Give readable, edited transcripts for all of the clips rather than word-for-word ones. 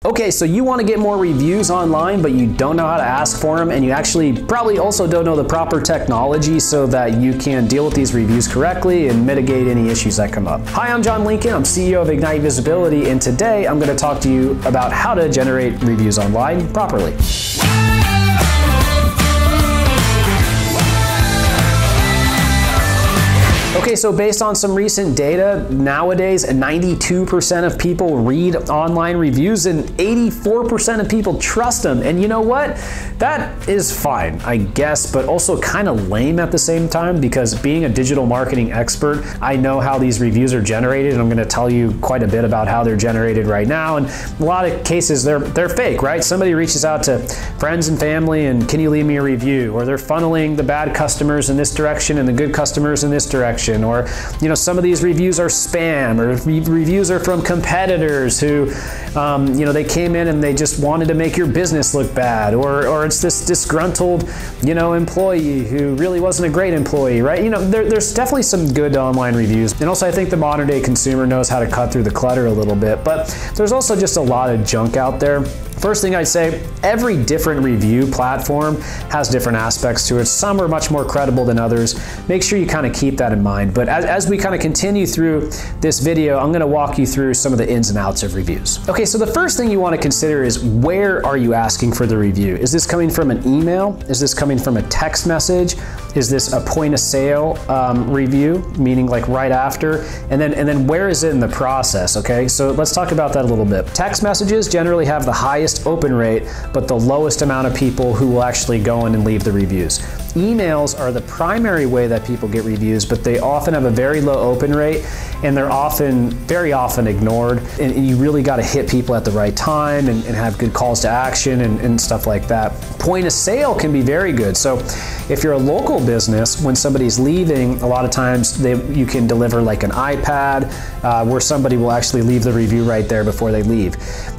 Okay, so you want to get more reviews online, but you don't know how to ask for them, and you actually probably also don't know the proper technology so that you can deal with these reviews correctly and mitigate any issues that come up. Hi, I'm John Lincoln. I'm CEO of Ignite Visibility, and today I'm going to talk to you about how to generate reviews online properly. Okay, so based on some recent data, nowadays 92% of people read online reviews and 84% of people trust them. And you know what? That is fine, I guess, but also kind of lame at the same time, because being a digital marketing expert, I know how these reviews are generated, and I'm going to tell you quite a bit about how they're generated right now. And a lot of cases, they're fake, right? Somebody reaches out to friends and family and, can you leave me a review? Or they're funneling the bad customers in this direction and the good customers in this direction. Or, you know, some of these reviews are spam, or reviews are from competitors who, you know, they came in and they just wanted to make your business look bad, or it's this disgruntled, you know, employee who really wasn't a great employee, right? You know, there's definitely some good online reviews. And also, I think the modern day consumer knows how to cut through the clutter a little bit, but there's also just a lot of junk out there. First thing I'd say, every different review platform has different aspects to it. Some are much more credible than others. Make sure you kind of keep that in mind. But as we kind of continue through this video, I'm going to walk you through some of the ins and outs of reviews. Okay, so the first thing you want to consider is, where are you asking for the review? Is this coming from an email? Is this coming from a text message? Is this a point of sale review, meaning like right after? And then where is it in the process? Okay, so let's talk about that a little bit. Text messages generally have the highest open rate, but the lowest amount of people who will actually go in and leave the reviews. Emails are the primary way that people get reviews, but they often have a very low open rate, and they're very often ignored. And you really got to hit people at the right time and have good calls to action and stuff like that. Point of sale can be very good. So if you're a local business, when somebody's leaving, a lot of times you can deliver like an iPad where somebody will actually leave the review right there before they leave.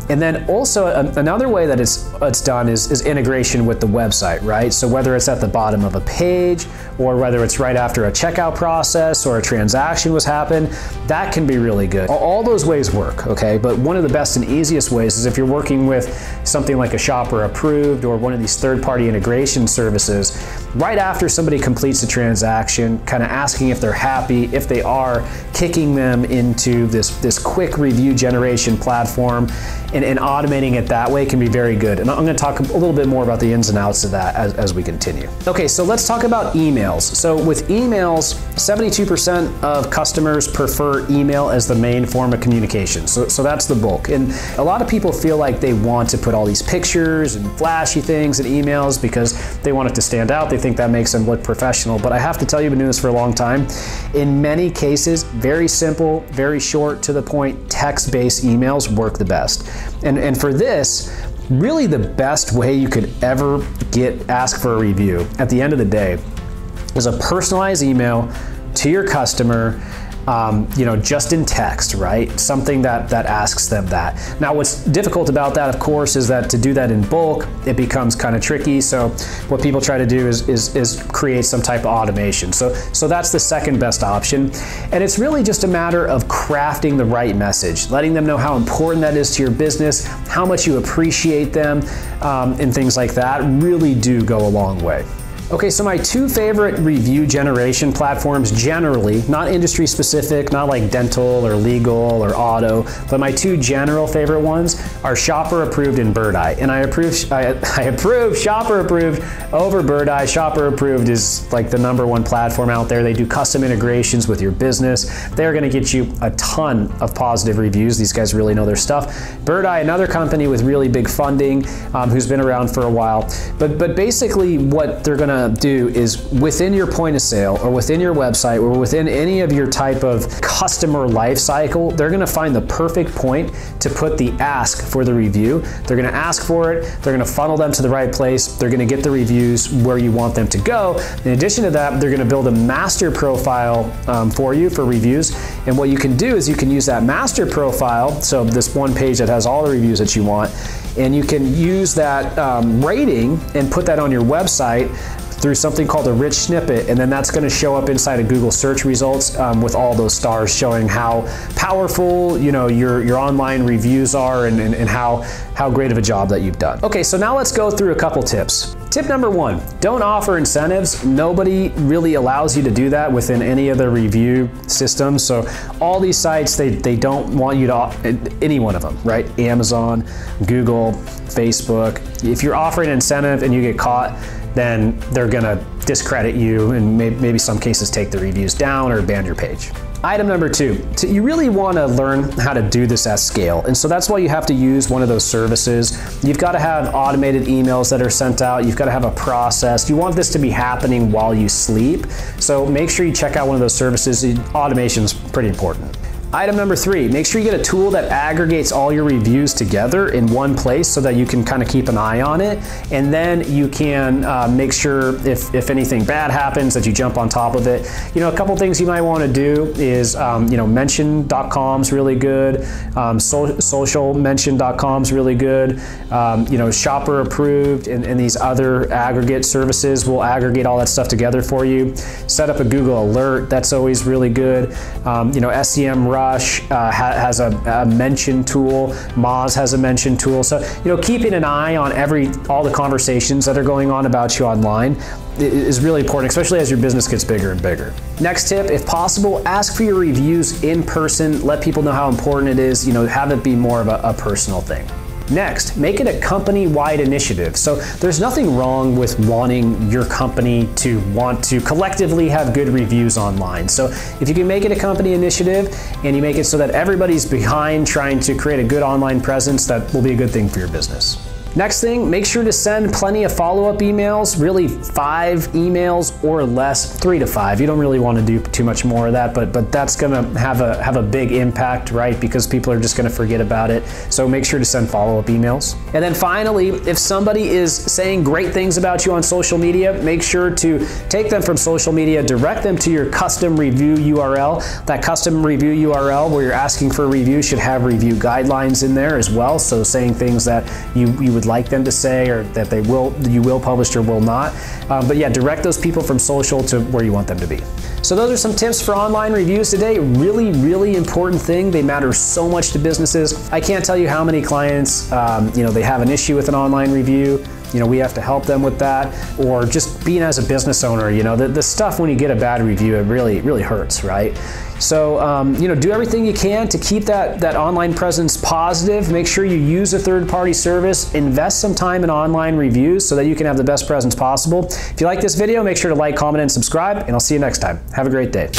And then also another way that it's done is integration with the website, right? So whether it's at the bottom of a page, or whether it's right after a checkout process or a transaction was happened, that can be really good. All those ways work, okay? But one of the best and easiest ways is if you're working with something like a Shopper Approved or one of these third-party integration services, right after somebody completes the transaction, kind of asking if they're happy. If they are, kicking them into this quick review generation platform and automating it that way can be very good. And I'm going to talk a little bit more about the ins and outs of that as we continue. Okay, so let's talk about emails. So with emails, 72% of customers prefer email as the main form of communication. So that's the bulk. And a lot of people feel like they want to put all these pictures and flashy things in emails because they want it to stand out. They think that makes them look professional. But I have to tell you, I've been doing this for a long time. In many cases, very simple, very short, to the point, text-based emails work the best. And for this, really the best way you could ever ask for a review at the end of the day is a personalized email to your customer, you know, just in text, right? Something that asks them that. Now, what's difficult about that, of course, is that to do that in bulk, it becomes kind of tricky. So what people try to do is create some type of automation. So that's the second best option. And it's really just a matter of crafting the right message, letting them know how important that is to your business, how much you appreciate them, and things like that really do go a long way. Okay, so my two favorite review generation platforms generally, not industry specific, not like dental or legal or auto, but my two general favorite ones are Shopper Approved and Birdeye. And I approve Shopper Approved over Birdeye. Shopper Approved is like the #1 platform out there. They do custom integrations with your business. They're gonna get you a ton of positive reviews. These guys really know their stuff. Birdeye, another company with really big funding, who's been around for a while. But basically what they're gonna do is, within your point of sale or within your website or within any of your type of customer life cycle, they're gonna find the perfect point to put the ask for the review. They're gonna ask for it, they're gonna funnel them to the right place, they're gonna get the reviews where you want them to go. In addition to that, they're gonna build a master profile for you for reviews. And what you can do is you can use that master profile, so this one page that has all the reviews that you want, and you can use that rating and put that on your website through something called a rich snippet, and then that's going to show up inside of Google search results with all those stars showing how powerful your online reviews are and how great of a job that you've done. Okay, so now let's go through a couple tips. Tip number 1, don't offer incentives. Nobody really allows you to do that within any of the review systems. So all these sites, they don't want you to, any one of them, right? Amazon, Google, Facebook. If you're offering an incentive and you get caught, then they're gonna discredit you and maybe some cases take the reviews down or ban your page. Item number 2, you really want to learn how to do this at scale. And so that's why you have to use one of those services. You've got to have automated emails that are sent out. You've got to have a process. You want this to be happening while you sleep. So make sure you check out one of those services. Automation is pretty important. Item number 3, make sure you get a tool that aggregates all your reviews together in one place so that you can kind of keep an eye on it. And then you can make sure if anything bad happens that you jump on top of it. A couple things you might want to do is, mention.com is really good. Socialmention.com is really good. Shopper approved and these other aggregate services will aggregate all that stuff together for you. Set up a Google alert, that's always really good. SEMrush has a mention tool. Moz has a mention tool. So, keeping an eye on all the conversations that are going on about you online is really important, especially as your business gets bigger and bigger. Next tip, if possible, ask for your reviews in person. Let people know how important it is. Have it be more of a personal thing. Next, make it a company-wide initiative. So there's nothing wrong with wanting your company to want to collectively have good reviews online. So if you can make it a company initiative and you make it so that everybody's behind trying to create a good online presence, that will be a good thing for your business. Next thing, make sure to send plenty of follow-up emails, really 5 emails or less, 3 to 5. You don't really want to do too much more of that, but that's gonna have a big impact, right? Because people are just gonna forget about it. So make sure to send follow-up emails. And then finally, if somebody is saying great things about you on social media, make sure to take them from social media, direct them to your custom review URL. That custom review URL where you're asking for a review should have review guidelines in there as well. So saying things that you would like them to say or that you will publish or will not. But yeah, direct those people from social to where you want them to be. So those are some tips for online reviews today. Really, really important thing. They matter so much to businesses. I can't tell you how many clients, they have an issue with an online review. We have to help them with that, or just being as a business owner, the stuff when you get a bad review, it really, really hurts, right? So, do everything you can to keep that online presence positive. Make sure you use a third-party service. Invest some time in online reviews so that you can have the best presence possible. If you like this video, make sure to like, comment, and subscribe, and I'll see you next time. Have a great day.